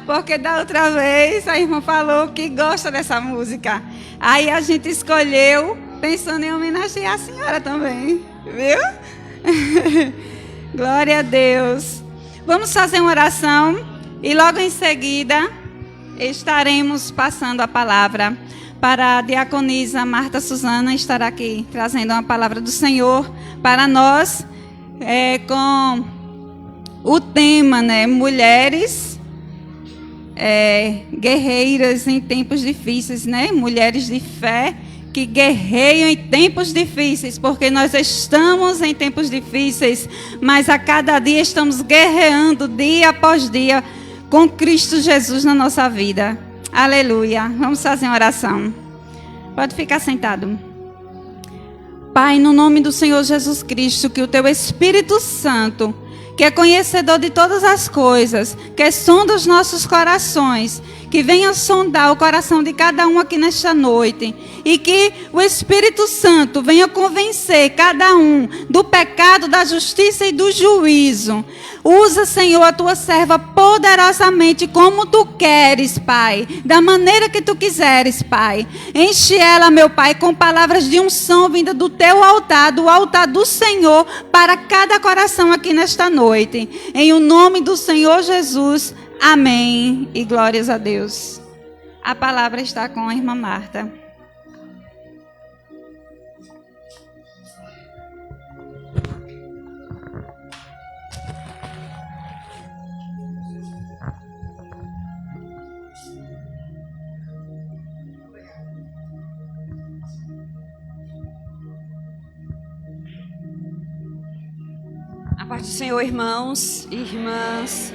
Porque da outra vez a irmã falou que gosta dessa música. Aí a gente escolheu pensando em homenagear a senhora também, viu? Glória a Deus. Vamos fazer uma oração e logo em seguida estaremos passando a palavra para a diaconisa Marta Suzana, estar aqui trazendo uma palavra do Senhor para nós, com o tema, né, mulheres guerreiras em tempos difíceis, né? Mulheres de fé que guerreiam em tempos difíceis, porque nós estamos em tempos difíceis, mas a cada dia estamos guerreando dia após dia com Cristo Jesus na nossa vida. Aleluia. Vamos fazer uma oração. Pode ficar sentado. Pai, no nome do Senhor Jesus Cristo, que o teu Espírito Santo, que é conhecedor de todas as coisas, que sonda os nossos corações, que venha sondar o coração de cada um aqui nesta noite, e que o Espírito Santo venha convencer cada um do pecado, da justiça e do juízo. Usa, Senhor, a tua serva poderosamente como tu queres, Pai, da maneira que tu quiseres, Pai. Enche ela, meu Pai, com palavras de unção vinda do teu altar, do altar do Senhor, para cada coração aqui nesta noite. Em o nome do Senhor Jesus, amém e glórias a Deus. A palavra está com a irmã Marta. A paz do Senhor, irmãos e irmãs.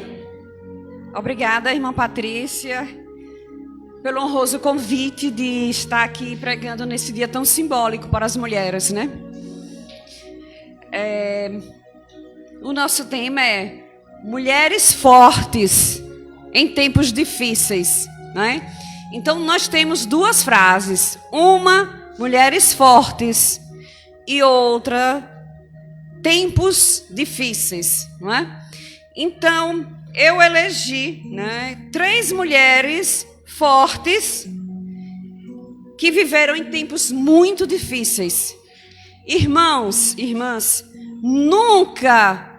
Obrigada, irmã Patrícia, pelo honroso convite de estar aqui pregando nesse dia tão simbólico para as mulheres, né? O nosso tema é mulheres fortes em tempos difíceis, né? Então, nós temos duas frases. Uma, mulheres fortes, e outra, tempos difíceis, não é? Então, eu elegi, né, 3 mulheres fortes que viveram em tempos muito difíceis. Irmãos, irmãs,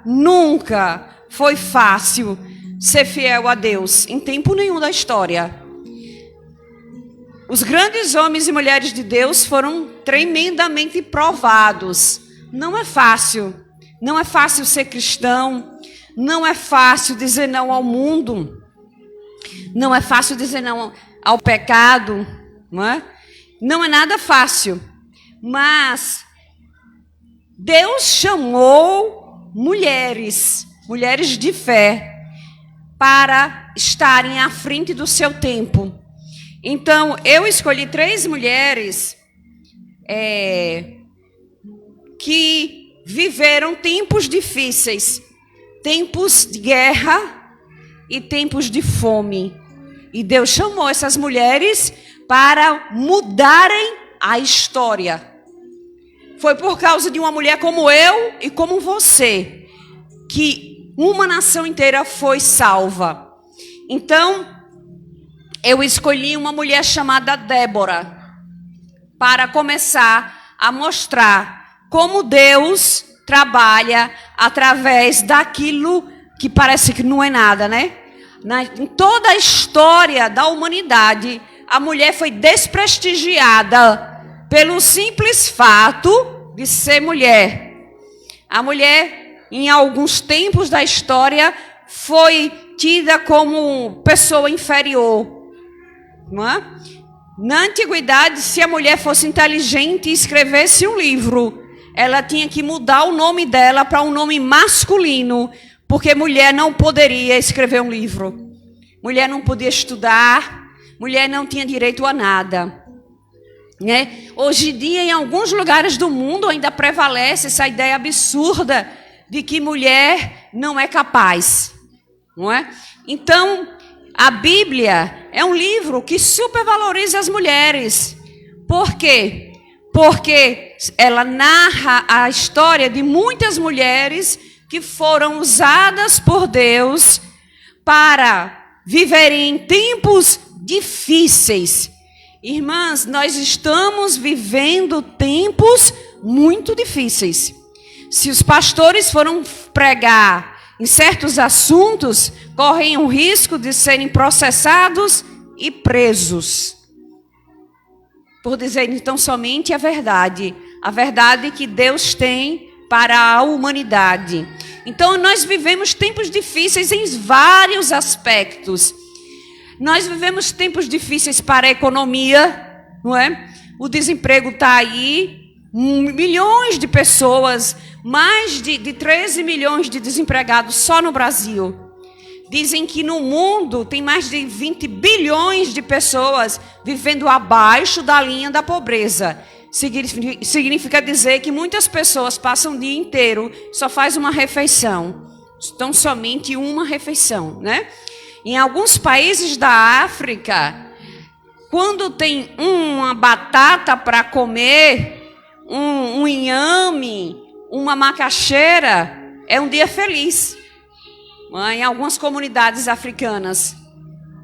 nunca foi fácil ser fiel a Deus, em tempo nenhum da história. Os grandes homens e mulheres de Deus foram tremendamente provados. Não é fácil ser cristão, não é fácil dizer não ao mundo, não é fácil dizer não ao pecado, não é? Não é nada fácil, mas Deus chamou mulheres de fé, para estarem à frente do seu tempo. Então, eu escolhi 3 mulheres que viveram tempos difíceis, tempos de guerra e tempos de fome. E Deus chamou essas mulheres para mudarem a história. Foi por causa de uma mulher como eu e como você que uma nação inteira foi salva. Então, eu escolhi uma mulher chamada Débora para começar a mostrar como Deus trabalha através daquilo que parece que não é nada, né? Em toda a história da humanidade, a mulher foi desprestigiada pelo simples fato de ser mulher. A mulher, em alguns tempos da história, foi tida como pessoa inferior, não é? Na antiguidade, se a mulher fosse inteligente e escrevesse um livro, ela tinha que mudar o nome dela para um nome masculino, porque mulher não poderia escrever um livro. Mulher não podia estudar, mulher não tinha direito a nada, né? Hoje em dia, em alguns lugares do mundo, ainda prevalece essa ideia absurda de que mulher não é capaz, não é? Então, a Bíblia é um livro que supervaloriza as mulheres. Por quê? Porque ela narra a história de muitas mulheres que foram usadas por Deus para viveria em tempos difíceis. Irmãs, nós estamos vivendo tempos muito difíceis. Se os pastores foram pregar em certos assuntos, correm o risco de serem processados e presos. Por dizer então somente a verdade que Deus tem para a humanidade. Então nós vivemos tempos difíceis em vários aspectos. Nós vivemos tempos difíceis para a economia, não é? O desemprego está aí, milhões de pessoas, mais de 13 milhões de desempregados só no Brasil. Dizem que no mundo tem mais de 20 bilhões de pessoas vivendo abaixo da linha da pobreza. Significa dizer que muitas pessoas passam o dia inteiro, só faz uma refeição. Então, somente uma refeição, né? Em alguns países da África, quando tem uma batata para comer, um inhame, uma macaxeira, é um dia feliz. Em algumas comunidades africanas,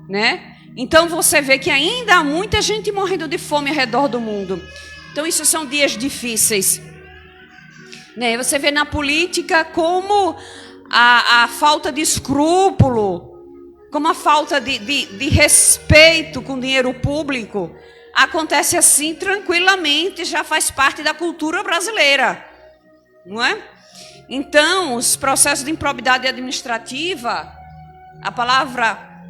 né? Então você vê que ainda há muita gente morrendo de fome ao redor do mundo. Então isso são dias difíceis, né? Você vê na política como a falta de escrúpulo, como a falta de respeito com dinheiro público acontece assim tranquilamente, já faz parte da cultura brasileira, não é? Então, os processos de improbidade administrativa, a palavra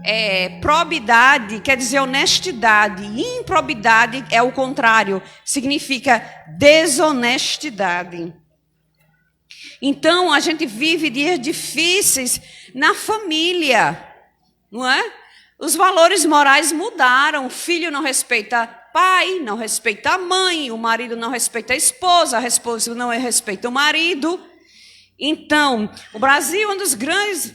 probidade quer dizer honestidade, e improbidade é o contrário, significa desonestidade. Então, a gente vive dias difíceis na família, não é? Os valores morais mudaram, o filho não respeita pai, não respeita a mãe, o marido não respeita a esposa não respeita o marido. Então, o Brasil é um dos grandes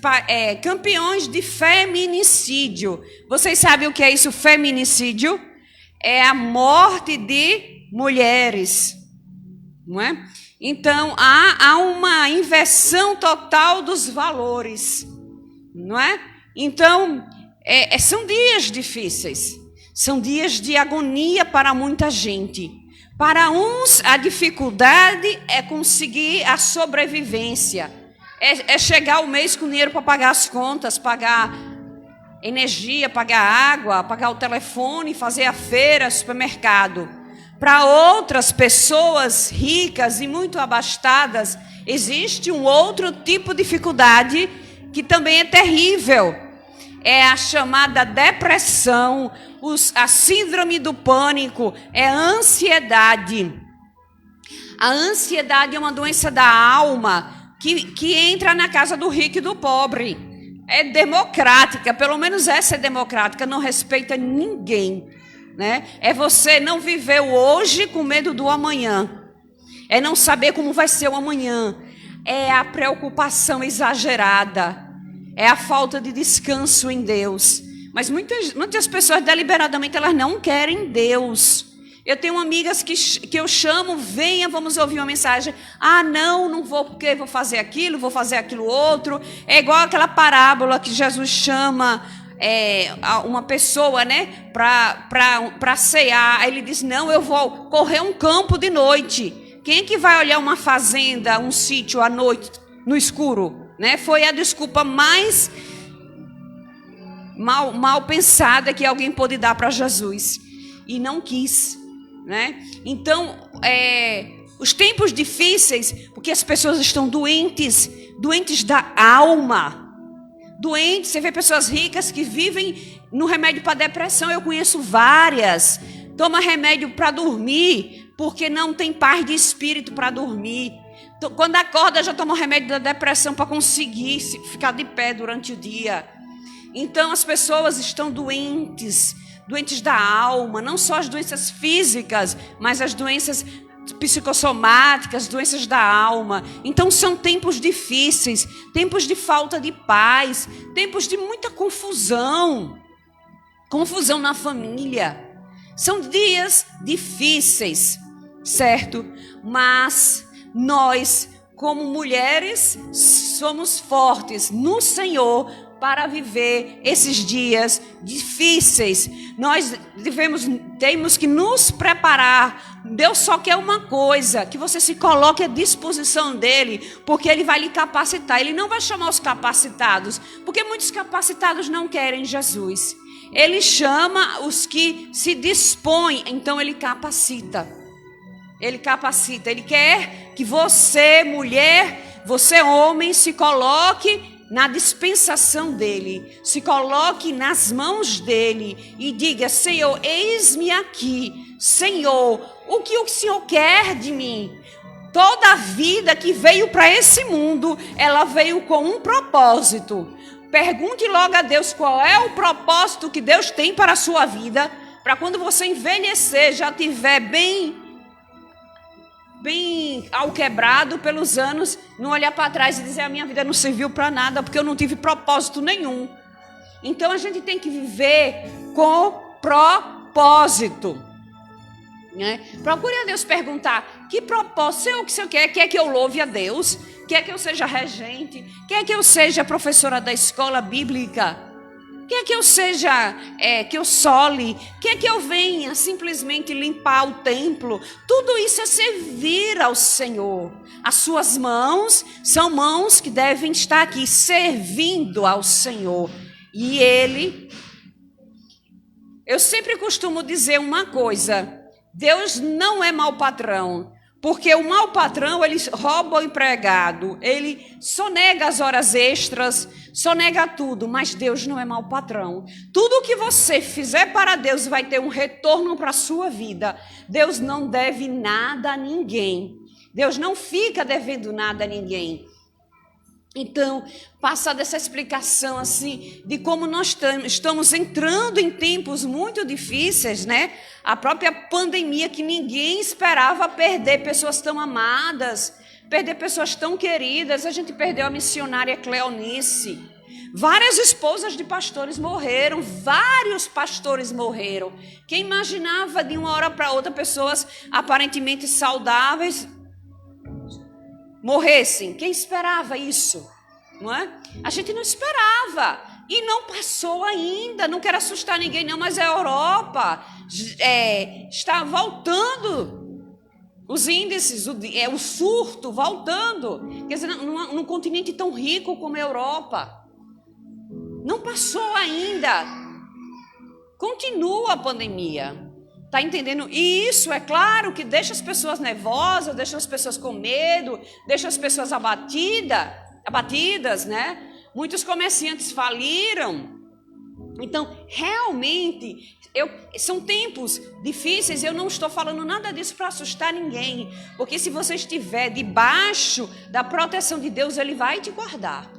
campeões de feminicídio. Vocês sabem o que é isso, feminicídio? É a morte de mulheres, não é? Então, há uma inversão total dos valores, não é? Então, são dias difíceis, são dias de agonia para muita gente. Para uns, a dificuldade é conseguir a sobrevivência. É chegar o mês com dinheiro para pagar as contas, pagar energia, pagar água, pagar o telefone, fazer a feira, supermercado. Para outras pessoas ricas e muito abastadas, existe um outro tipo de dificuldade que também é terrível. É a chamada depressão, a síndrome do pânico, é a ansiedade. A ansiedade é uma doença da alma que entra na casa do rico e do pobre. É democrática, pelo menos essa é democrática, não respeita ninguém, né? É você não viver o hoje com medo do amanhã. É não saber como vai ser o amanhã. É a preocupação exagerada. É a falta de descanso em Deus. Mas muitas pessoas deliberadamente elas não querem Deus. Eu tenho amigas que eu chamo, venha, vamos ouvir uma mensagem. Ah, não vou porque vou fazer aquilo outro. É igual aquela parábola que Jesus chama uma pessoa, né, para cear. Aí ele diz, não, eu vou correr um campo de noite. Quem é que vai olhar uma fazenda, um sítio à noite, no escuro? Né? Foi a desculpa mais mal pensada que alguém pôde dar para Jesus. E não quis. Né? Então, os tempos difíceis, porque as pessoas estão doentes da alma. Doentes, você vê pessoas ricas que vivem no remédio para depressão. Eu conheço várias. Toma remédio para dormir, porque não tem paz de espírito para dormir. Quando acorda, já toma remédio da depressão para conseguir ficar de pé durante o dia. Então, as pessoas estão doentes da alma, não só as doenças físicas, mas as doenças psicossomáticas, doenças da alma. Então, são tempos difíceis, tempos de falta de paz, tempos de muita confusão na família. São dias difíceis, certo? Mas nós, como mulheres, somos fortes no Senhor, para viver esses dias difíceis. Nós temos que nos preparar. Deus só quer uma coisa, que você se coloque à disposição dele, porque ele vai lhe capacitar. Ele não vai chamar os capacitados, porque muitos capacitados não querem Jesus. Ele chama os que se dispõem, então ele capacita. Ele capacita, ele quer que você, mulher, você, homem, se coloque na dispensação dele, se coloque nas mãos dele e diga: Senhor, eis-me aqui. Senhor, o que o Senhor quer de mim? Toda a vida que veio para esse mundo, ela veio com um propósito. Pergunte logo a Deus qual é o propósito que Deus tem para a sua vida, para quando você envelhecer, já estiver bem ao quebrado pelos anos, não olhar para trás e dizer: a minha vida não serviu para nada, porque eu não tive propósito nenhum. Então a gente tem que viver com propósito, né? Procure a Deus perguntar: que propósito? Senhor, o que o Senhor quer? Quer que eu louve a Deus? Quer que eu seja regente? Quer que eu seja professora da escola bíblica? Quer que eu seja, que eu sole? Quer que eu venha simplesmente limpar o templo? Tudo isso é servir ao Senhor. As suas mãos são mãos que devem estar aqui servindo ao Senhor. E Ele, eu sempre costumo dizer uma coisa: Deus não é mau patrão. Porque o mau patrão, ele rouba o empregado, ele sonega as horas extras, sonega tudo, mas Deus não é mau patrão. Tudo que você fizer para Deus vai ter um retorno para a sua vida. Deus não deve nada a ninguém. Deus não fica devendo nada a ninguém. Então, passada essa explicação assim, de como nós estamos entrando em tempos muito difíceis, né? A própria pandemia, que ninguém esperava perder pessoas tão amadas, perder pessoas tão queridas. A gente perdeu a missionária Cleonice. Várias esposas de pastores morreram, vários pastores morreram. Quem imaginava de uma hora para outra pessoas aparentemente saudáveis morressem? Quem esperava isso? Não é? A gente não esperava. E não passou ainda. Não quero assustar ninguém não, mas a Europa está voltando. Os índices, o surto voltando. Quer dizer, num continente tão rico como a Europa. Não passou ainda. Continua a pandemia. Está entendendo? E isso, é claro, que deixa as pessoas nervosas, deixa as pessoas com medo, deixa as pessoas abatidas, né? Muitos comerciantes faliram. Então, realmente, são tempos difíceis. Eu não estou falando nada disso para assustar ninguém. Porque se você estiver debaixo da proteção de Deus, Ele vai te guardar.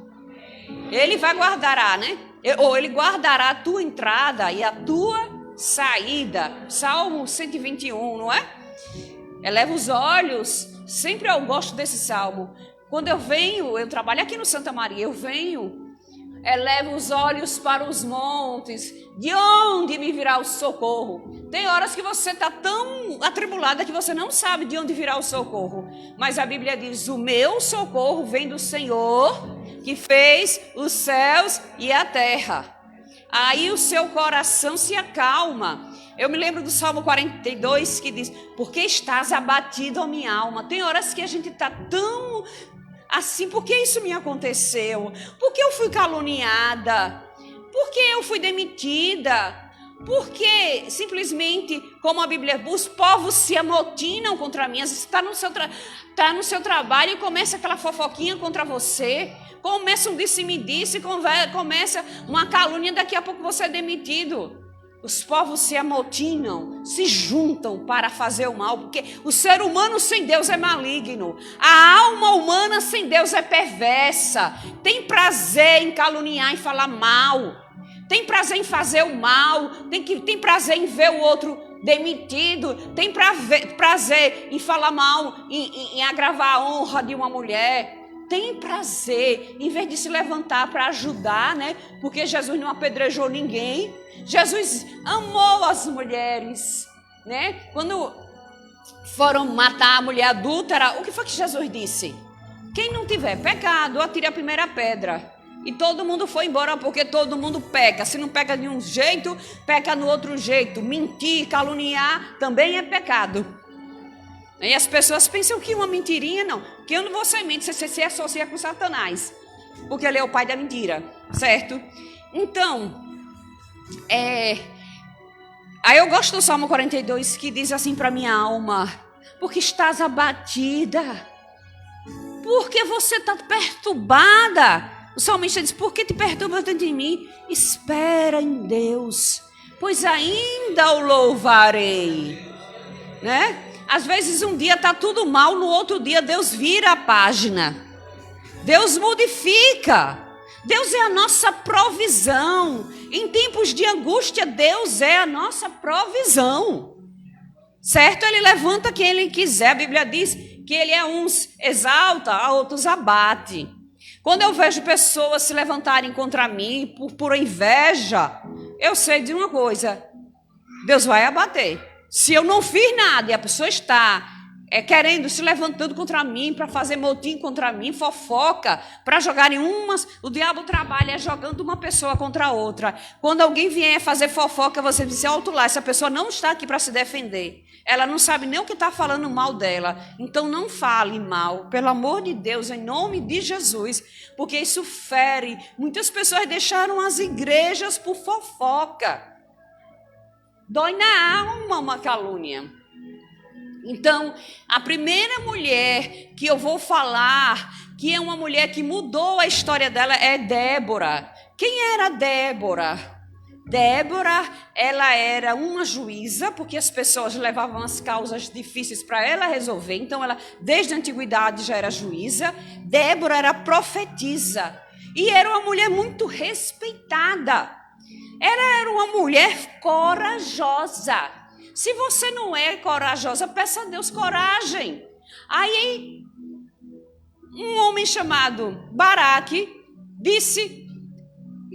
Ele vai guardar, né? Ou Ele guardará a tua entrada e a tua saída. Salmo 121, não é? Eleva os olhos. Sempre eu gosto desse salmo. Quando eu trabalho aqui no Santa Maria, eleva os olhos para os montes. De onde me virá o socorro? Tem horas que você está tão atribulada que você não sabe de onde virá o socorro. Mas a Bíblia diz: o meu socorro vem do Senhor, que fez os céus e a terra. Aí o seu coração se acalma. Eu me lembro do Salmo 42 que diz: por que estás abatido, ó minha alma? Tem horas que a gente está tão assim: por que isso me aconteceu? Por que eu fui caluniada? Por que eu fui demitida? Por que simplesmente, como a Bíblia, os povos se amotinam contra mim? Você está no seu trabalho e começa aquela fofoquinha contra você. Começa um disse-me-disse, começa uma calúnia, daqui a pouco você é demitido. Os povos se amotinam, se juntam para fazer o mal, porque o ser humano sem Deus é maligno. A alma humana sem Deus é perversa. Tem prazer em caluniar e falar mal. Tem prazer em fazer o mal. Tem prazer em ver o outro demitido. Tem prazer em falar mal, em agravar a honra de uma mulher. Tem prazer, em vez de se levantar para ajudar, né? Porque Jesus não apedrejou ninguém. Jesus amou as mulheres, né? Quando foram matar a mulher adúltera, o que foi que Jesus disse? Quem não tiver pecado, atire a primeira pedra. E todo mundo foi embora porque todo mundo peca. Se não peca de um jeito, peca no outro jeito. Mentir, caluniar também é pecado. E as pessoas pensam que uma mentirinha, não. Que quando você mente, você se associa com Satanás. Porque ele é o pai da mentira, certo? Então, aí eu gosto do Salmo 42, que diz assim para minha alma: porque estás abatida, porque você está perturbada. O salmista diz: por que te perturbas dentro de mim? Espera em Deus, pois ainda o louvarei. Né? Às vezes um dia está tudo mal, no outro dia Deus vira a página. Deus modifica. Deus é a nossa provisão. Em tempos de angústia, Deus é a nossa provisão. Certo? Ele levanta quem Ele quiser. A Bíblia diz que Ele a uns exalta, a outros abate. Quando eu vejo pessoas se levantarem contra mim por pura inveja, eu sei de uma coisa: Deus vai abater. Se eu não fiz nada e a pessoa está querendo, se levantando contra mim, para fazer motim contra mim, fofoca, para jogarem umas, o diabo trabalha jogando uma pessoa contra a outra. Quando alguém vier fazer fofoca, você diz: alto lá, essa pessoa não está aqui para se defender. Ela não sabe nem o que está falando mal dela. Então não fale mal, pelo amor de Deus, em nome de Jesus, porque isso fere. Muitas pessoas deixaram as igrejas por fofoca. Dói na alma uma calúnia. Então, a primeira mulher que eu vou falar, que é uma mulher que mudou a história dela, é Débora. Quem era Débora? Débora, ela era uma juíza, porque as pessoas levavam as causas difíceis para ela resolver. Então, ela, desde a antiguidade, já era juíza. Débora era profetisa e era uma mulher muito respeitada. Ela era uma mulher corajosa. Se você não é corajosa, peça a Deus coragem. Aí, um homem chamado Baraque disse...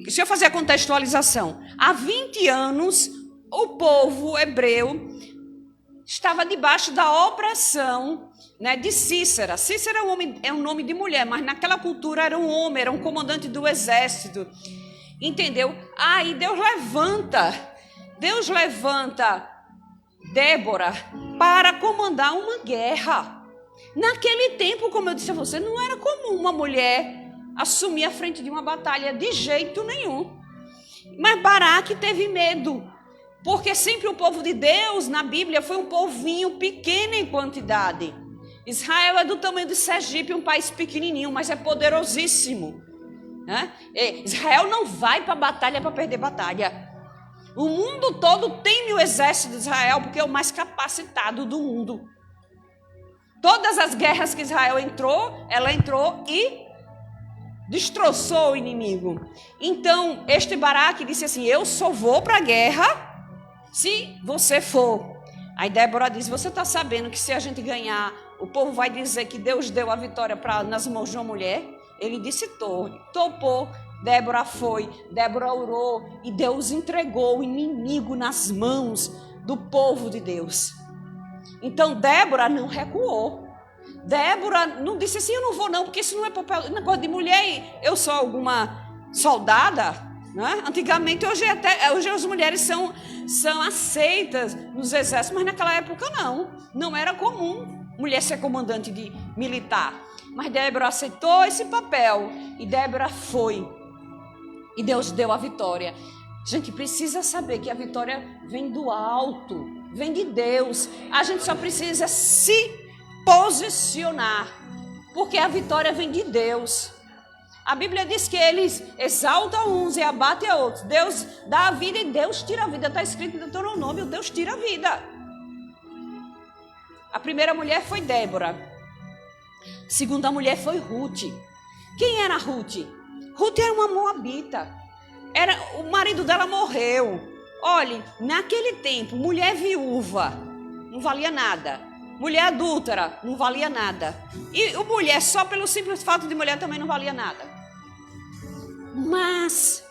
Deixa eu fazer a contextualização. Há 20 anos, o povo hebreu estava debaixo da opressão, né, de Cícera. Cícera é um nome de mulher, mas naquela cultura era um homem, era um comandante do exército. Entendeu? Aí Deus levanta Débora para comandar uma guerra. Naquele tempo, como eu disse a você, não era comum uma mulher assumir a frente de uma batalha de jeito nenhum. Mas Baraque teve medo, porque sempre o povo de Deus na Bíblia foi um povinho pequeno em quantidade. Israel é do tamanho de Sergipe, um país pequenininho, mas é poderosíssimo. Né? Israel não vai para a batalha para perder batalha. O mundo todo teme o exército de Israel, porque é o mais capacitado do mundo. Todas as guerras que Israel entrou, ela entrou e destroçou o inimigo. Então, este Baraque disse assim: eu só vou para a guerra se você for. Aí Débora disse: você está sabendo que se a gente ganhar, o povo vai dizer que Deus deu a vitória nas mãos de uma mulher? Ele disse: topou. Débora foi, Débora orou e Deus entregou o inimigo nas mãos do povo de Deus. Então Débora não recuou. Débora não disse assim: eu não vou não, porque isso não é papel, negócio de mulher, eu sou alguma soldada, né? Antigamente, hoje as mulheres são aceitas nos exércitos, mas naquela época não era comum mulher ser comandante de militar. Mas Débora aceitou esse papel e Débora foi. E Deus deu a vitória. A gente precisa saber que a vitória vem do alto, vem de Deus. A gente só precisa se posicionar, porque a vitória vem de Deus. A Bíblia diz que eles exaltam uns e abatem a outros. Deus dá a vida e Deus tira a vida. Está escrito em Deuteronômio: Deus tira a vida. A primeira mulher foi Débora. A segunda mulher foi Ruth. Quem era Ruth? Ruth era uma moabita. O marido dela morreu. Olhe, naquele tempo, mulher viúva não valia nada. Mulher adúltera não valia nada. E mulher, só pelo simples fato de mulher, também não valia nada. Mas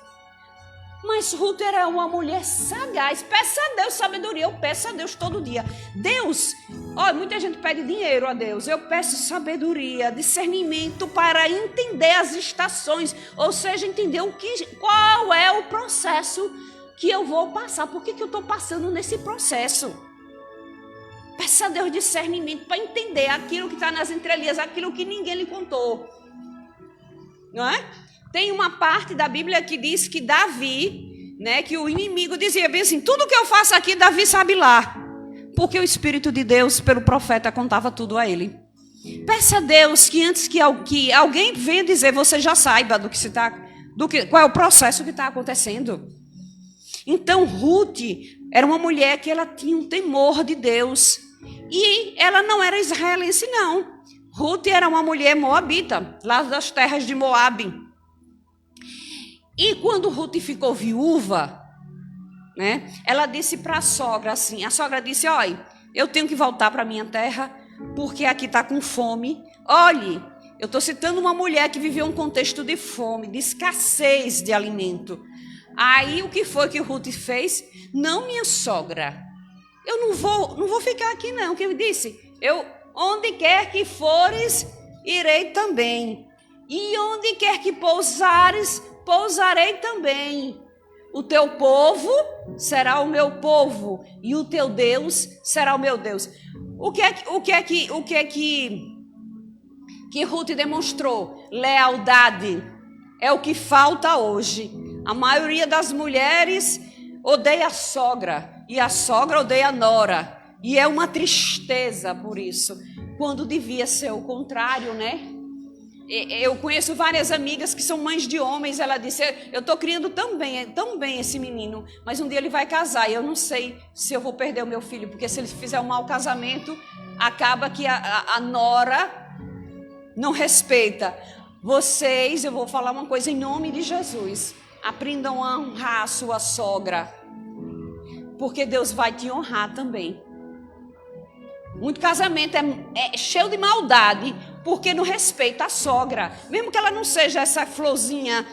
Mas Ruth era uma mulher sagaz. Peça a Deus sabedoria. Eu peço a Deus todo dia. Deus, olha, muita gente pede dinheiro a Deus. Eu peço sabedoria, discernimento para entender as estações. Ou seja, entender qual é o processo que eu vou passar. Por que eu estou passando nesse processo? Peça a Deus discernimento para entender aquilo que está nas entrelinhas, aquilo que ninguém lhe contou. Não é? Tem uma parte da Bíblia que diz que Davi, né, que o inimigo dizia bem assim, tudo que eu faço aqui, Davi sabe lá. Porque o Espírito de Deus, pelo profeta, contava tudo a ele. Peça a Deus que antes que alguém venha dizer, você já saiba qual é o processo que está acontecendo. Então, Ruth era uma mulher que ela tinha um temor de Deus. E ela não era israelense, não. Ruth era uma mulher moabita, lá das terras de Moabe. E quando Ruth ficou viúva, né, ela disse para a sogra assim, a sogra disse, olha, eu tenho que voltar para a minha terra, porque aqui está com fome. Olhe, eu estou citando uma mulher que viveu um contexto de fome, de escassez de alimento. Aí o que foi que Ruth fez? Não, minha sogra, eu não vou ficar aqui não. O que ele disse? Onde quer que fores, irei também. E onde quer que pousares, pousarei também. O teu povo será o meu povo e o teu Deus será o meu Deus. O que é que Ruth demonstrou? Lealdade. É o que falta hoje. A maioria das mulheres odeia a sogra e a sogra odeia a nora. E é uma tristeza por isso, quando devia ser o contrário, né? Eu conheço várias amigas que são mães de homens. Ela disse, eu estou criando tão bem esse menino, mas um dia ele vai casar e eu não sei se eu vou perder o meu filho, porque se ele fizer um mau casamento, acaba que a nora não respeita. Vocês, eu vou falar uma coisa em nome de Jesus, aprendam a honrar a sua sogra, porque Deus vai te honrar também. Muito casamento é cheio de maldade, porque não respeita a sogra. Mesmo que ela não seja essa florzinha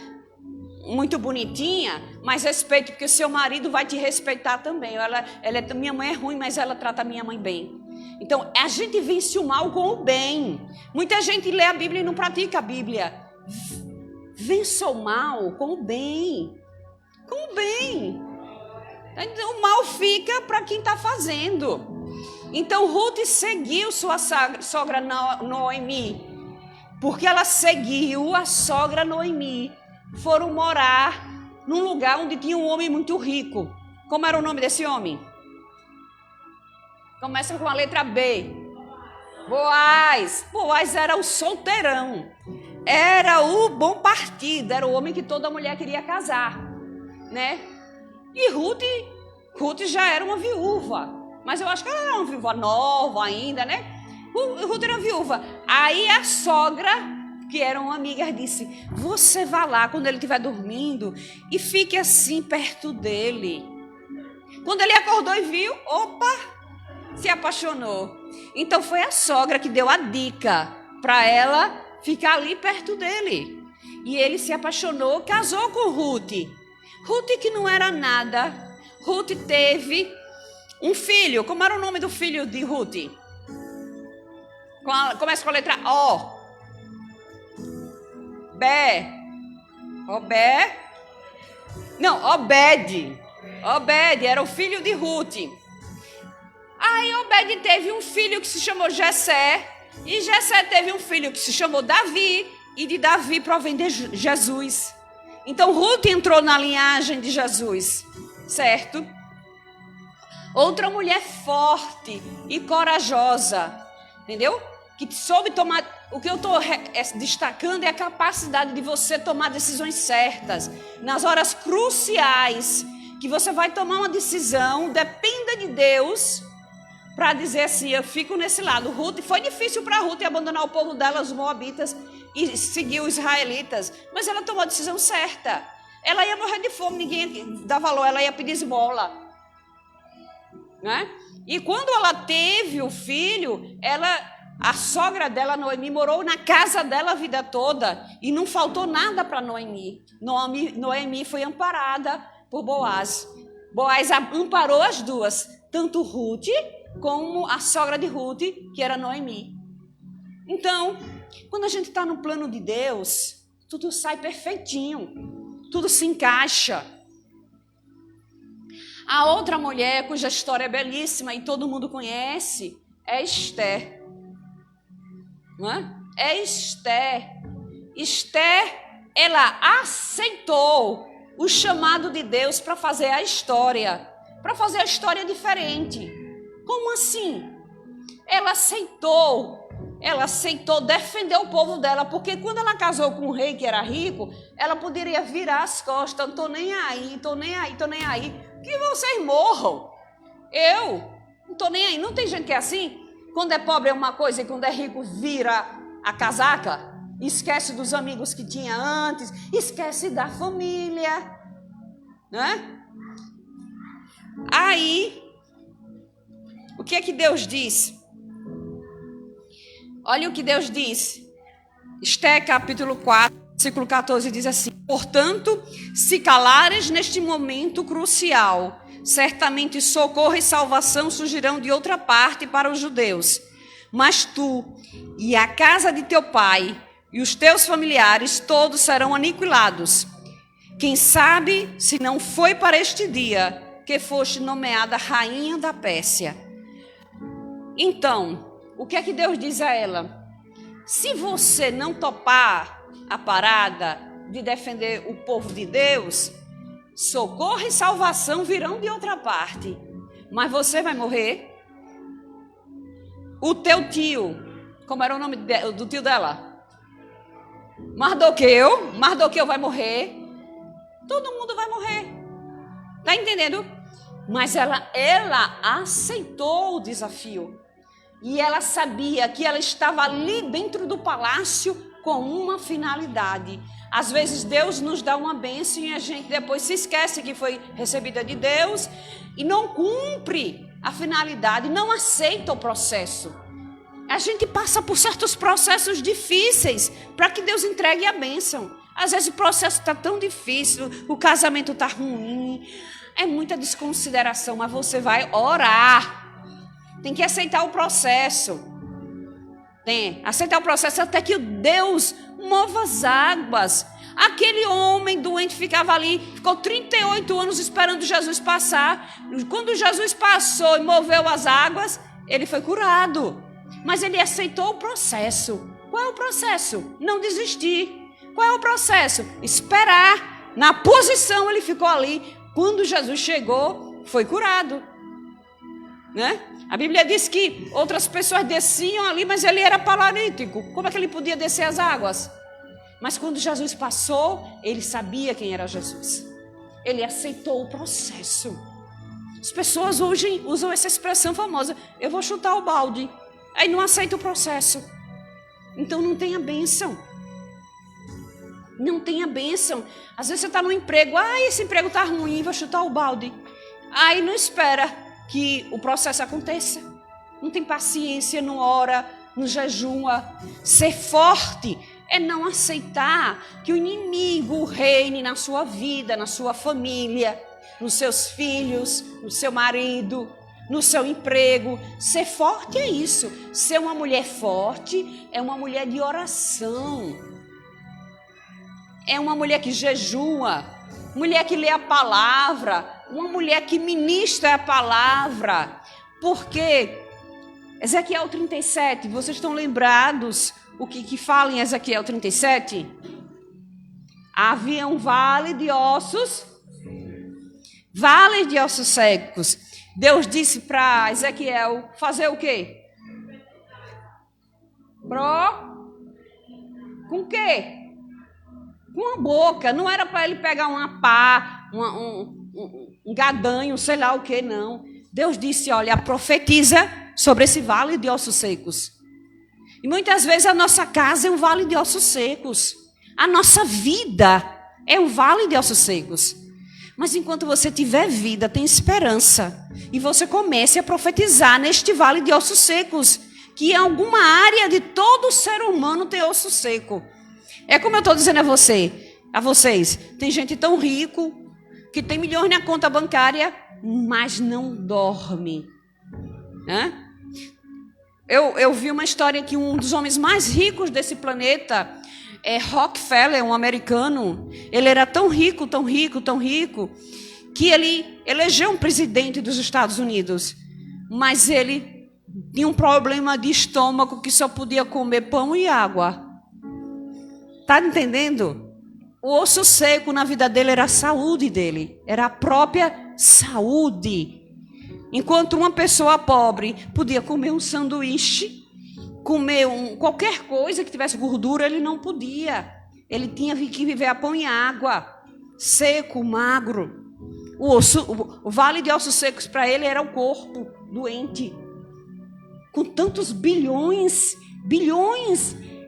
muito bonitinha, mas respeite, porque o seu marido vai te respeitar também. Minha mãe é ruim, mas ela trata a minha mãe bem. Então, a gente vence o mal com o bem. Muita gente lê a Bíblia e não pratica a Bíblia. Vença o mal com o bem. Com o bem. O mal fica para quem está fazendo. Então, Ruth seguiu sua sogra Noemi, porque ela seguiu a sogra Noemi. Foram morar num lugar onde tinha um homem muito rico. Como era o nome desse homem? Começa com a letra B. Boaz. Boaz era o solteirão. Era o bom partido. Era o homem que toda mulher queria casar, né? E Ruth já era uma viúva. Mas eu acho que ela era uma viúva nova ainda, né? Ruth era viúva. Aí a sogra, que era uma amiga, disse, você vá lá quando ele estiver dormindo e fique assim perto dele. Quando ele acordou e viu, opa, se apaixonou. Então foi a sogra que deu a dica para ela ficar ali perto dele. E ele se apaixonou, casou com Ruth. Ruth que não era nada. Ruth teve um filho. Como era o nome do filho de Ruth? Começa com a letra O. Obed. Obed era o filho de Ruth. Aí Obed teve um filho que se chamou Jessé. E Jessé teve um filho que se chamou Davi. E de Davi provém de Jesus. Então Ruth entrou na linhagem de Jesus, certo? Outra mulher forte e corajosa, entendeu? Que soube tomar. O que eu estou destacando é a capacidade de você tomar decisões certas. Nas horas cruciais, que você vai tomar uma decisão, dependa de Deus, para dizer assim, eu fico nesse lado. Ruth, foi difícil para Ruth abandonar o povo dela, os moabitas, e seguir os israelitas, mas ela tomou a decisão certa. Ela ia morrer de fome, ninguém ia dar valor, ela ia pedir esmola, né? E quando ela teve o filho, a sogra dela, Noemi, morou na casa dela a vida toda e não faltou nada para Noemi. Noemi foi amparada por Boaz. Boaz amparou as duas, tanto Ruth como a sogra de Ruth, que era Noemi. Então, quando a gente está no plano de Deus, tudo sai perfeitinho, tudo se encaixa. A outra mulher, cuja história é belíssima e todo mundo conhece, é Esther. Não é? É Esther. Esther, ela aceitou o chamado de Deus para fazer a história diferente. Como assim? Ela aceitou defender o povo dela, porque quando ela casou com um rei que era rico, ela poderia virar as costas, não tô nem aí, que vocês morram. Eu não tô nem aí. Não tem gente que é assim? Quando é pobre é uma coisa e quando é rico vira a casaca, esquece dos amigos que tinha antes, esquece da família, né? Aí, o que é que Deus diz? Olha o que Deus diz. Esther, capítulo 4, versículo 14, diz assim: portanto, se calares neste momento crucial, certamente socorro e salvação surgirão de outra parte para os judeus. Mas tu e a casa de teu pai e os teus familiares todos serão aniquilados. Quem sabe se não foi para este dia que foste nomeada rainha da Pérsia. Então, o que é que Deus diz a ela? Se você não topar a parada de defender o povo de Deus, socorro e salvação virão de outra parte. Mas você vai morrer. O teu tio, como era o nome do tio dela? Mardoqueu vai morrer. Todo mundo vai morrer. Tá entendendo? Mas ela aceitou o desafio. E ela sabia que ela estava ali dentro do palácio com uma finalidade. Às vezes Deus nos dá uma bênção e a gente depois se esquece que foi recebida de Deus e não cumpre a finalidade, não aceita o processo. A gente passa por certos processos difíceis para que Deus entregue a bênção. Às vezes o processo está tão difícil, o casamento está ruim, é muita desconsideração, mas você vai orar. Tem que aceitar o processo. Aceitar o processo até que Deus mova as águas. Aquele homem doente ficava ali, ficou 38 anos esperando Jesus passar. Quando Jesus passou e moveu as águas, ele foi curado. Mas ele aceitou o processo. Qual é o processo? Não desistir. Qual é o processo? Esperar. Na posição ele ficou ali. Quando Jesus chegou, foi curado. Né? A Bíblia diz que outras pessoas desciam ali, mas ele era paralítico. Como é que ele podia descer as águas? Mas quando Jesus passou, ele sabia quem era Jesus. Ele aceitou o processo. As pessoas hoje usam essa expressão famosa: eu vou chutar o balde. Aí não aceita o processo. Então não tem a bênção. Não tem a bênção. Às vezes você está no emprego, esse emprego está ruim, vou chutar o balde. Aí não espera que o processo aconteça. Não tem paciência, não ora, não jejua. Ser forte é não aceitar que o inimigo reine na sua vida, na sua família, nos seus filhos, no seu marido, no seu emprego. Ser forte é isso. Ser uma mulher forte é uma mulher de oração. É uma mulher que jejua, mulher que lê a palavra, uma mulher que ministra a palavra. Porque Ezequiel 37, vocês estão lembrados o que fala em Ezequiel 37? Havia um vale de ossos secos. Deus disse para Ezequiel fazer o quê? Com o quê? Com a boca. Não era para ele pegar uma pá, um gadanho, sei lá o que, não. Deus disse, olha, profetiza sobre esse vale de ossos secos. E muitas vezes a nossa casa é um vale de ossos secos. A nossa vida é um vale de ossos secos. Mas enquanto você tiver vida, tem esperança. E você comece a profetizar neste vale de ossos secos. Que em alguma área de todo ser humano tem osso seco. É como eu estou dizendo a vocês. Tem gente tão rico, que tem milhões na conta bancária, mas não dorme. Né? Eu vi uma história que um dos homens mais ricos desse planeta, Rockefeller, um americano, ele era tão rico, tão rico, tão rico, que ele elegeu um presidente dos Estados Unidos, mas ele tinha um problema de estômago que só podia comer pão e água. Está entendendo? O osso seco na vida dele era a saúde dele, era a própria saúde. Enquanto uma pessoa pobre podia comer um sanduíche, comer qualquer coisa que tivesse gordura, ele não podia. Ele tinha que viver a pão e água, seco, magro. O vale de ossos secos para ele era o corpo doente. Com tantos bilhões,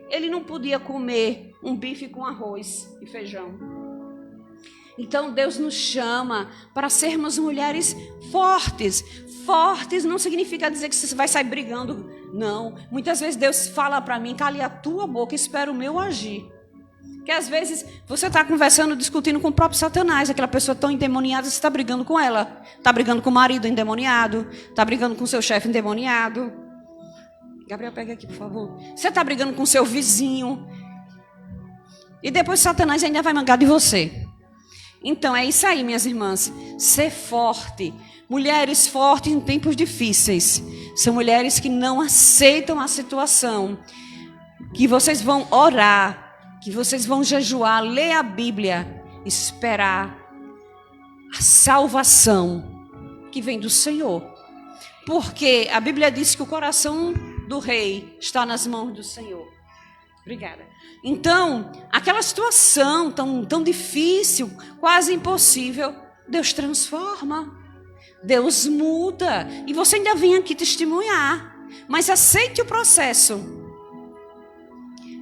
ele não podia comer um bife com arroz e feijão. Então Deus nos chama para sermos mulheres fortes. Fortes não significa dizer que você vai sair brigando, não. Muitas vezes Deus fala para mim, cale a tua boca, espera o meu agir. Que às vezes você está conversando, discutindo com o próprio Satanás, aquela pessoa tão endemoniada, você está brigando com ela. Está brigando com o marido endemoniado, está brigando com o seu chefe endemoniado. Gabriel, pega aqui, por favor. Você está brigando com o seu vizinho. E depois Satanás ainda vai mangar de você. Então, é isso aí, minhas irmãs. Ser forte. Mulheres fortes em tempos difíceis. São mulheres que não aceitam a situação. Que vocês vão orar. Que vocês vão jejuar, ler a Bíblia. Esperar a salvação que vem do Senhor. Porque a Bíblia diz que o coração do rei está nas mãos do Senhor. Obrigada. Então, aquela situação tão difícil, quase impossível, Deus transforma, Deus muda. E você ainda vem aqui testemunhar. Mas aceite o processo.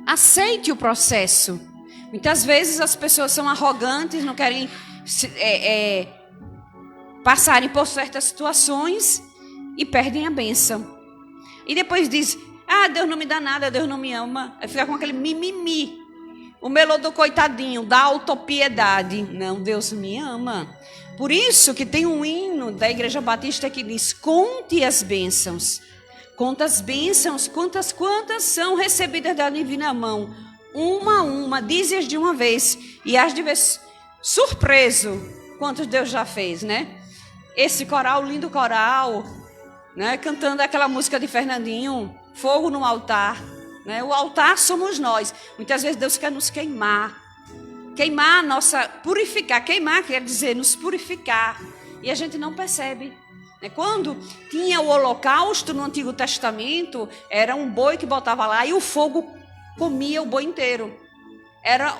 Aceite o processo. Muitas vezes as pessoas são arrogantes, não querem passarem por certas situações e perdem a bênção. E depois diz... Deus não me dá nada, Deus não me ama. Aí fica com aquele mimimi. O melô do coitadinho, da autopiedade. Não, Deus me ama. Por isso que tem um hino da Igreja Batista que diz, conte as bênçãos. Conta as bênçãos, quantas são recebidas da divina mão. Uma a uma, dize-as de uma vez. E as de vez, surpreso, quantos Deus já fez, né? Esse coral, lindo coral, né? Cantando aquela música de Fernandinho, fogo no altar, né? O altar somos nós. Muitas vezes Deus quer nos queimar. Queimar a nossa... Purificar. Queimar quer dizer nos purificar. E a gente não percebe. Quando tinha o holocausto no Antigo Testamento, era um boi que botava lá e o fogo comia o boi inteiro. Era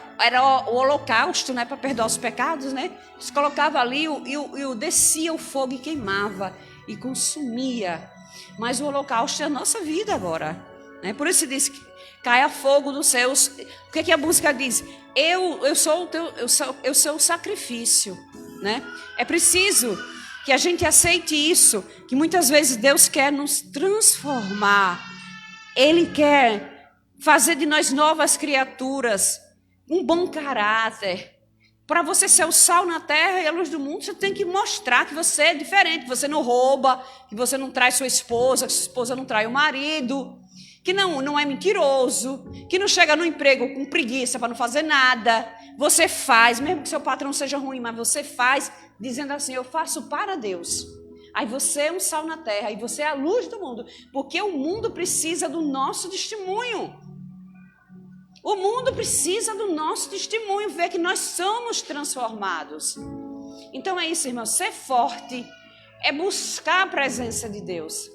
o holocausto, né, para perdoar os pecados, né? Eles colocavam ali e descia o fogo e queimava e consumia. Mas o holocausto é a nossa vida agora, né? Por isso se diz que caia fogo dos céus. O que a música diz? Eu sou o sacrifício, né? É preciso que a gente aceite isso, que muitas vezes Deus quer nos transformar. Ele quer fazer de nós novas criaturas, um bom caráter. Para você ser o sal na terra e a luz do mundo, você tem que mostrar que você é diferente, que você não rouba, que você não trai sua esposa, que sua esposa não trai o marido, que não é mentiroso, que não chega no emprego com preguiça para não fazer nada. Você faz, mesmo que seu patrão seja ruim, mas você faz, dizendo assim, eu faço para Deus. Aí você é um sal na terra e você é a luz do mundo, porque o mundo precisa do nosso testemunho. O mundo precisa do nosso testemunho, ver que nós somos transformados. Então é isso, irmão, ser forte é buscar a presença de Deus.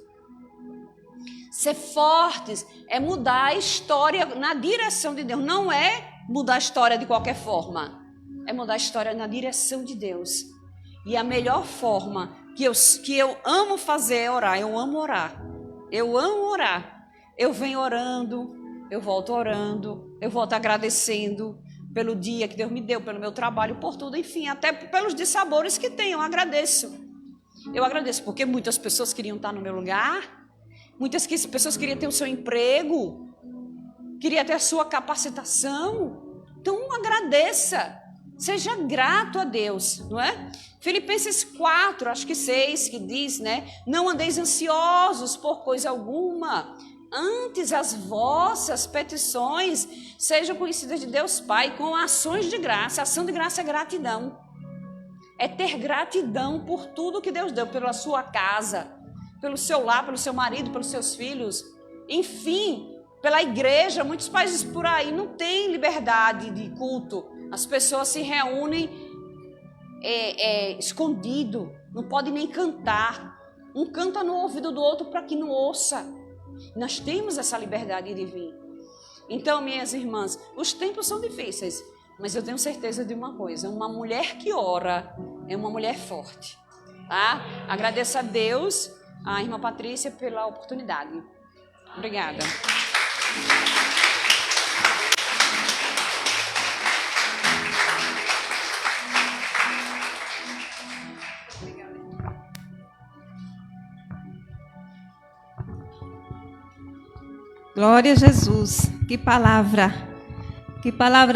Ser fortes é mudar a história na direção de Deus. Não é mudar a história de qualquer forma. É mudar a história na direção de Deus. E a melhor forma que eu amo fazer é orar. Eu amo orar. Eu amo orar. Eu venho orando, eu volto orando, eu volto agradecendo pelo dia que Deus me deu, pelo meu trabalho, por tudo, enfim, até pelos dissabores que tem, eu agradeço. Eu agradeço porque muitas pessoas queriam estar no meu lugar. Muitas pessoas queriam ter o seu emprego, queriam ter a sua capacitação. Então agradeça, Seja grato a Deus, não é? Filipenses 4, acho que 6, que diz, né? Não andeis ansiosos por coisa alguma, antes as vossas petições sejam conhecidas de Deus Pai com ações de graça. Ação de graça é gratidão. É ter gratidão por tudo que Deus deu, pela sua casa, pelo seu lar, pelo seu marido, pelos seus filhos, enfim, pela igreja. Muitos países por aí não têm liberdade de culto. As pessoas se reúnem escondido, não pode nem cantar. Um canta no ouvido do outro para que não ouça. Nós temos essa liberdade de vir. Então, minhas irmãs, os tempos são difíceis, mas eu tenho certeza de uma coisa: uma mulher que ora é uma mulher forte, tá? Agradeço a Deus, a irmã Patrícia, pela oportunidade. Obrigada. Glória a Jesus. Que palavra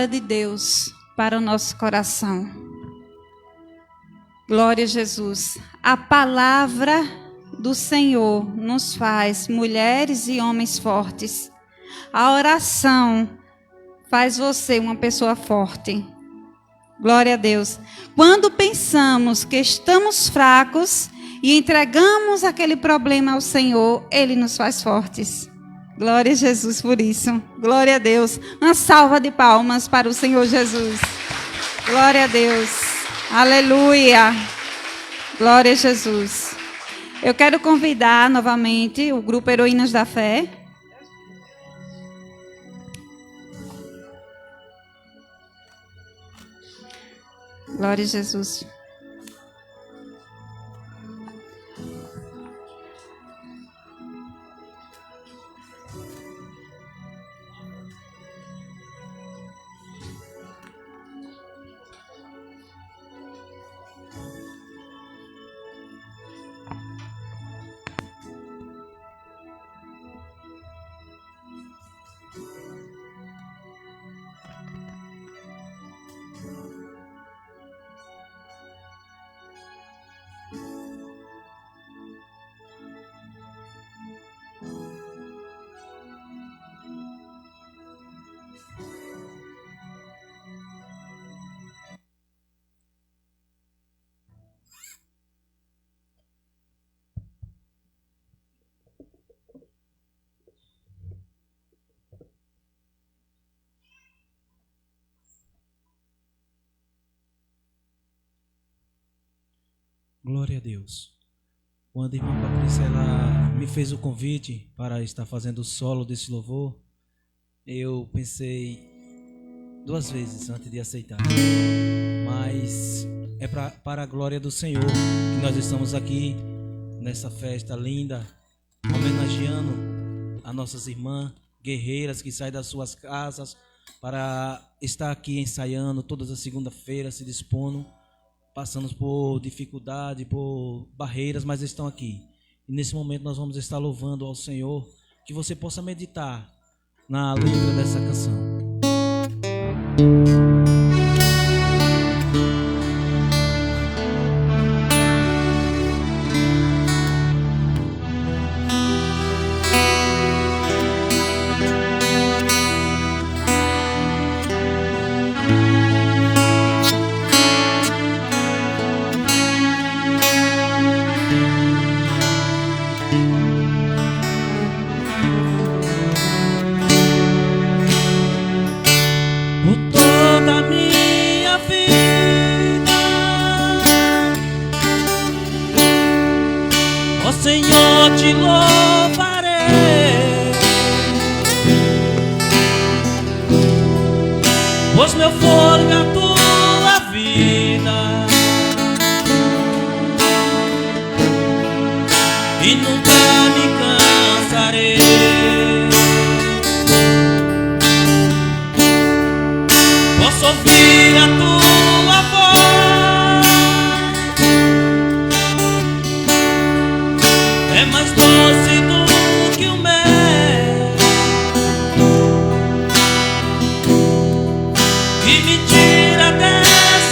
de Deus para o nosso coração. Glória a Jesus. A palavra do Senhor nos faz mulheres e homens fortes. A oração faz você uma pessoa forte. Glória a Deus. Quando pensamos que estamos fracos e entregamos aquele problema ao Senhor, Ele nos faz fortes. Glória a Jesus por isso. Glória a Deus. Uma salva de palmas para o Senhor Jesus. Glória a Deus. Aleluia. Glória a Jesus. Eu quero convidar novamente o grupo Heroínas da Fé. Glória a Jesus. Glória a Deus. Quando a irmã Patrícia ela me fez o convite para estar fazendo o solo desse louvor, eu pensei 2 vezes antes de aceitar. Mas é para a glória do Senhor que nós estamos aqui nessa festa linda, homenageando as nossas irmãs guerreiras que saem das suas casas para estar aqui ensaiando todas as segundas-feiras, se dispondo. Passamos por dificuldade, por barreiras, mas estão aqui. E nesse momento nós vamos estar louvando ao Senhor, que você possa meditar na letra dessa canção. Te louvarei, pois meu fôlego é a tua vida e nunca me cansarei. Posso ouvir a tua voz, é mais doce do que o mel, e me tira dessa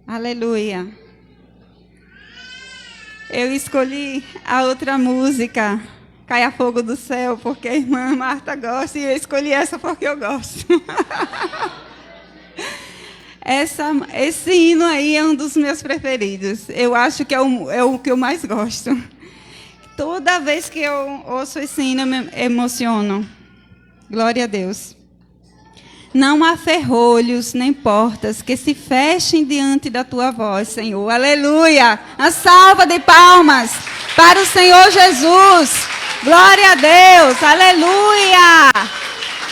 Aleluia. Eu escolhi a outra música, Caia Fogo do Céu, porque a irmã Marta gosta, e eu escolhi essa porque eu gosto. Esse hino aí é um dos meus preferidos. Eu acho que é o que eu mais gosto. Toda vez que eu ouço esse hino, eu me emociono. Glória a Deus. Não há ferrolhos nem portas que se fechem diante da tua voz, Senhor. Aleluia! Uma salva de palmas para o Senhor Jesus. Glória a Deus! Aleluia!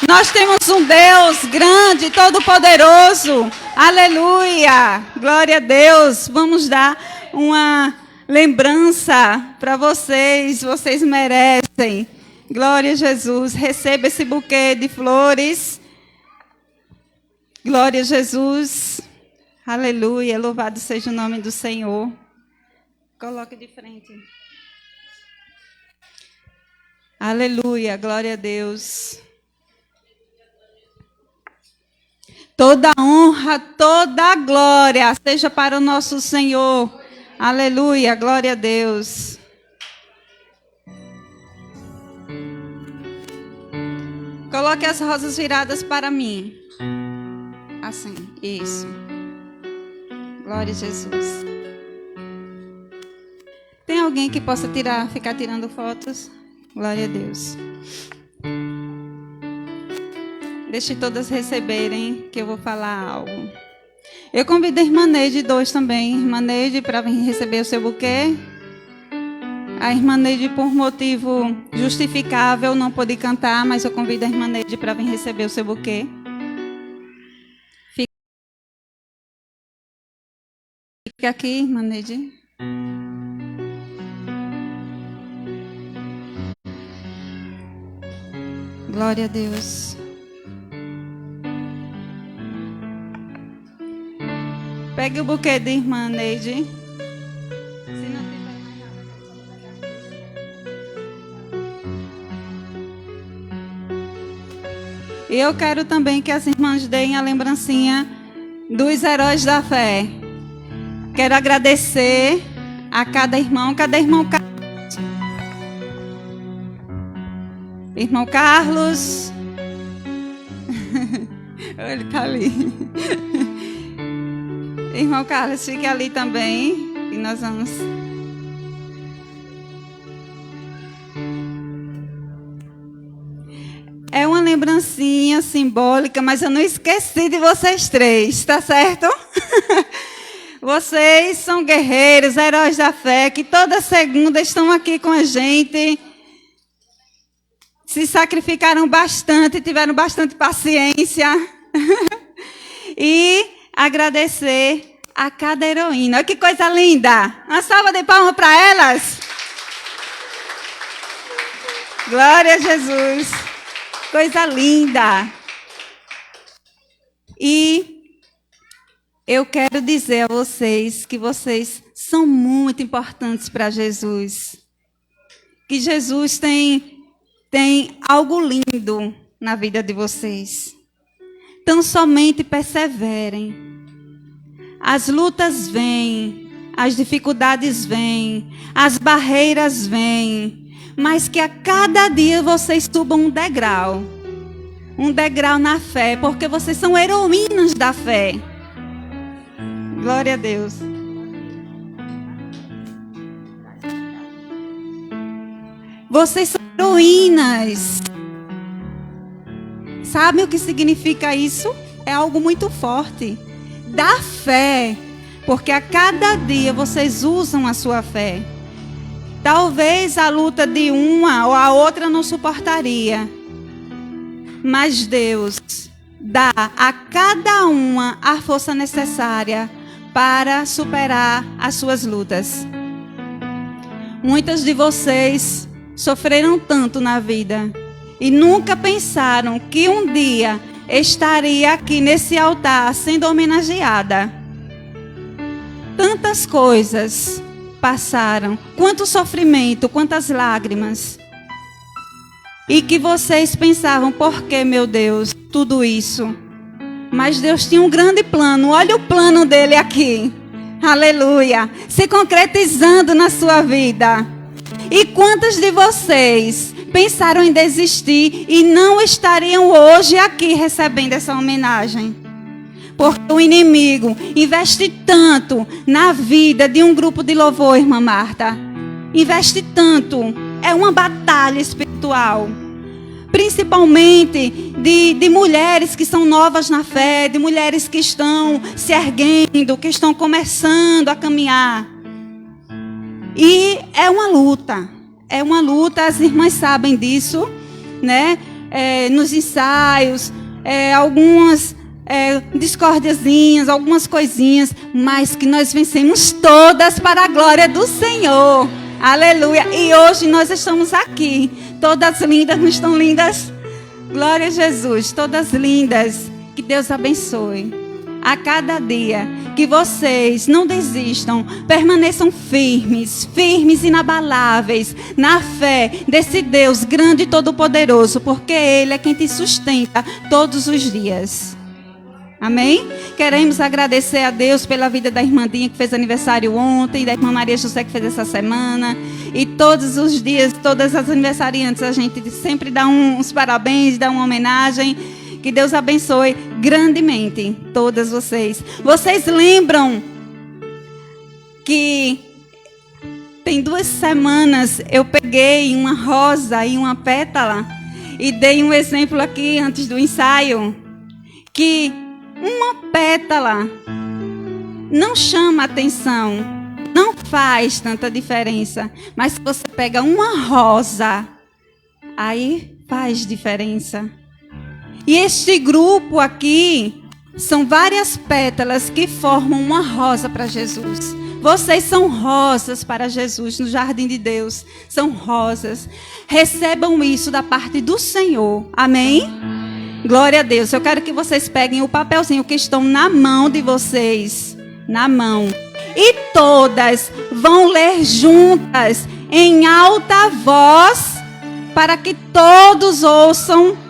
Nós temos um Deus grande, todo-poderoso. Aleluia! Glória a Deus! Vamos dar uma lembrança para vocês. Vocês merecem. Glória a Jesus. Receba esse buquê de flores. Glória a Jesus. Aleluia. Louvado seja o nome do Senhor. Coloque de frente. Aleluia. Glória a Deus. Toda honra, toda glória seja para o nosso Senhor. Aleluia. Glória a Deus. Coloque as rosas viradas para mim. Assim, isso. Glória a Jesus. Tem alguém que possa ficar tirando fotos? Glória a Deus. Deixe todas receberem, que eu vou falar algo. Eu convido a irmã Neide 2 também. Irmã Neide, para vir receber o seu buquê. A irmã Neide, por motivo justificável, não pôde cantar, mas eu convido a irmã Neide para vir receber o seu buquê. Fica aqui, irmã Neide. Glória a Deus. Pegue o buquê de irmã Neide. E eu quero também que as irmãs deem a lembrancinha dos heróis da fé. Quero agradecer a cada irmão Carlos. Irmão Carlos. Ele está ali. Irmão Carlos, fique ali também. E nós vamos. lembrancinha simbólica, mas eu não esqueci de vocês três, tá certo? Vocês são guerreiros, heróis da fé, que toda segunda estão aqui com a gente. Se sacrificaram bastante, tiveram bastante paciência. E agradecer a cada heroína. Olha que coisa linda! Uma salva de palmas para elas. Glória a Jesus. Coisa linda. E eu quero dizer a vocês que vocês são muito importantes para Jesus. Que Jesus tem algo lindo na vida de vocês. Então somente perseverem. As lutas vêm, as dificuldades vêm, as barreiras vêm. Mas que a cada dia vocês subam um degrau na fé, porque vocês são heroínas da fé. Glória a Deus. Vocês são heroínas. Sabe o que significa isso? É algo muito forte. Da fé, porque a cada dia vocês usam a sua fé. Talvez a luta de uma ou a outra não suportaria. Mas Deus dá a cada uma a força necessária para superar as suas lutas. Muitas de vocês sofreram tanto na vida e nunca pensaram que um dia estaria aqui nesse altar sendo homenageada. Tantas coisas passaram, quanto sofrimento, quantas lágrimas. E que vocês pensavam, por que, meu Deus, tudo isso? Mas Deus tinha um grande plano, olha o plano dele aqui. Aleluia, se concretizando na sua vida. E quantas de vocês pensaram em desistir e não estariam hoje aqui recebendo essa homenagem? Porque o inimigo investe tanto na vida de um grupo de louvor, irmã Marta. Investe tanto. É uma batalha espiritual. Principalmente de mulheres que são novas na fé, de mulheres que estão se erguendo, que estão começando a caminhar. E é uma luta. É uma luta, as irmãs sabem disso, né? Nos ensaios, algumas discórdiazinhas, algumas coisinhas, mas que nós vencemos todas para a glória do Senhor. Aleluia. E hoje nós estamos aqui, todas lindas, não estão lindas? Glória a Jesus, todas lindas. Que Deus abençoe. A cada dia, que vocês não desistam, permaneçam firmes, firmes e inabaláveis, na fé desse Deus grande e todo-poderoso, porque Ele é quem te sustenta todos os dias. Amém? Queremos agradecer a Deus pela vida da irmã Dinha, que fez aniversário ontem, da irmã Maria José, que fez essa semana. E todos os dias, todas as aniversariantes, a gente sempre dá uns parabéns, dá uma homenagem. Que Deus abençoe grandemente todas vocês. Vocês lembram que tem 2 semanas eu peguei uma rosa e uma pétala e dei um exemplo aqui antes do ensaio, que uma pétala não chama atenção, não faz tanta diferença, mas se você pega uma rosa, aí faz diferença. E este grupo aqui são várias pétalas que formam uma rosa para Jesus. Vocês são rosas para Jesus no jardim de Deus. São rosas. Recebam isso da parte do Senhor. Amém? Glória a Deus. Eu quero que vocês peguem o papelzinho que estão na mão de vocês. Na mão. E todas vão ler juntas em alta voz para que todos ouçam.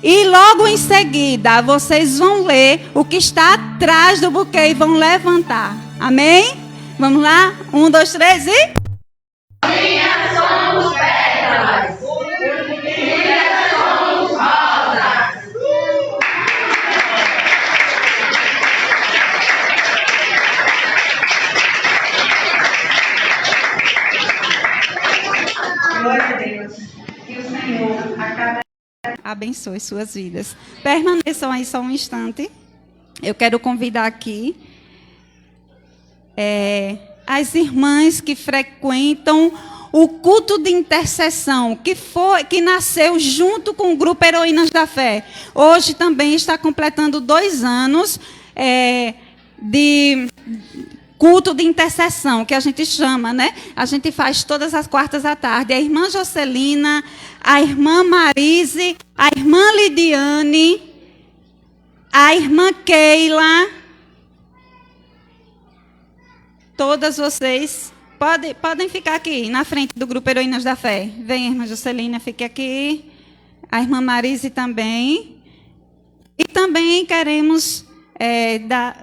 E logo em seguida, vocês vão ler o que está atrás do buquê e vão levantar. Amém? Vamos lá? 1, 2, 3 e... Minhas somos pétalas. Minhas somos rosas. Glória a Deus. Que o Senhor, a cada abençoe suas vidas. Permaneçam aí só um instante. Eu quero convidar aqui as irmãs que frequentam o culto de intercessão, que nasceu junto com o grupo Heroínas da Fé. Hoje também está completando 2 anos de culto de intercessão, que a gente chama, né? A gente faz todas as quartas à tarde. A irmã Jocelina, a irmã Marise, a irmã Lidiane, a irmã Keila, todas vocês podem ficar aqui na frente do grupo Heroínas da Fé. Vem, irmã Jocelina, fique aqui. A irmã Marise também. E também queremos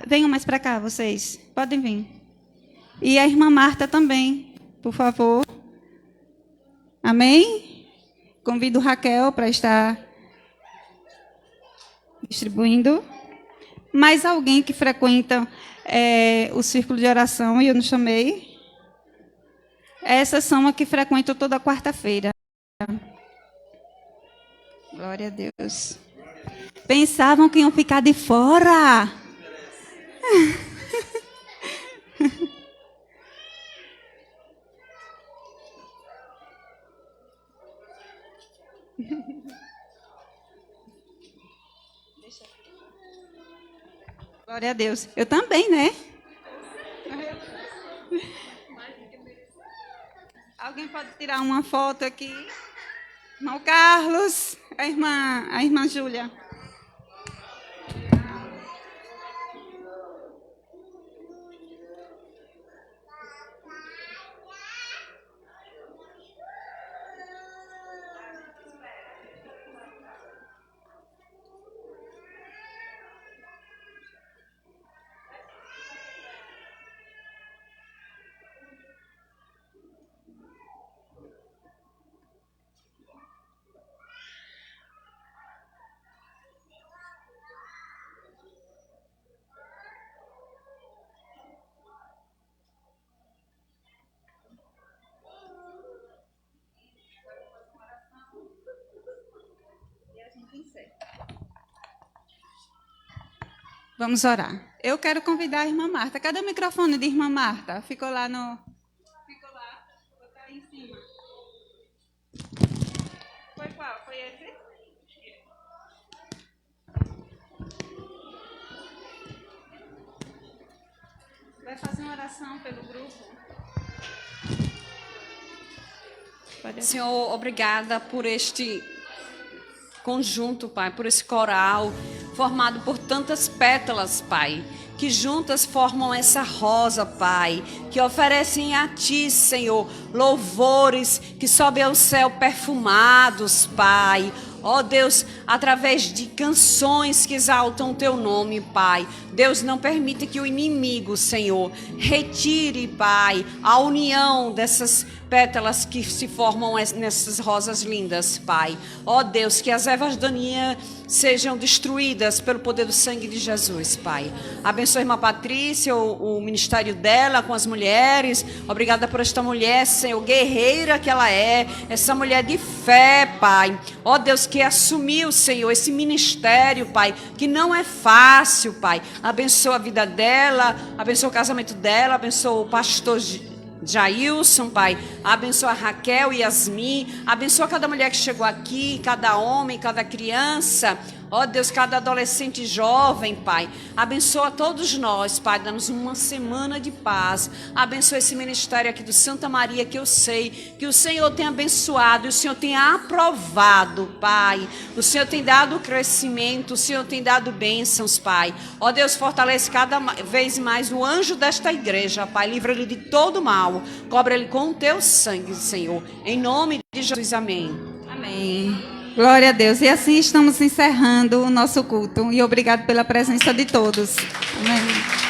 venham mais para cá, vocês. Podem vir. E a irmã Marta também, por favor. Amém? Convido Raquel para estar distribuindo. Mais alguém que frequenta o círculo de oração, e eu não chamei. Essas são as que frequentam toda quarta-feira. Glória a Deus. Pensavam que iam ficar de fora. Glória a Deus. Eu também, né? Alguém pode tirar uma foto aqui? Irmão Carlos, a irmã Júlia. Vamos orar. Eu quero convidar a irmã Marta. Cadê o microfone de irmã Marta? Ficou lá no... Ficou lá. Vou botar aí em cima. Foi qual? Foi esse? Vai fazer uma oração pelo grupo. Senhor, obrigada por este conjunto, Pai, por esse coral formado por tantas pétalas, Pai, que juntas formam essa rosa, Pai, que oferecem a Ti, Senhor, louvores que sobem ao céu perfumados, Pai. Ó Deus, através de canções que exaltam o Teu nome, Pai. Deus, não permita que o inimigo, Senhor, retire, Pai, a união dessas pétalas que se formam nessas rosas lindas, Pai. Ó Deus, que as ervas daninhas sejam destruídas pelo poder do sangue de Jesus, Pai. Abençoe a irmã Patrícia, o ministério dela com as mulheres. Obrigada por esta mulher, Senhor, guerreira que ela é, essa mulher de fé, Pai. Ó Deus, que assumiu, Senhor, esse ministério, Pai, que não é fácil, Pai. Abençoa a vida dela, abençoa o casamento dela, abençoa o pastor Jailson, Pai, abençoa a Raquel e Yasmin, abençoa cada mulher que chegou aqui, cada homem, cada criança, ó Deus, cada adolescente jovem, Pai, abençoa todos nós, Pai, dá-nos uma semana de paz, abençoa esse ministério aqui do Santa Maria, que eu sei que o Senhor tem abençoado, e o Senhor tem aprovado, Pai, o Senhor tem dado crescimento, o Senhor tem dado bênçãos, Pai, ó Deus, fortalece cada vez mais o anjo desta igreja, Pai, livra ele de todo mal, cobre ele com o Teu sangue, Senhor, em nome de Jesus, amém. Amém. Glória a Deus. E assim estamos encerrando o nosso culto. E obrigado pela presença de todos. Amém.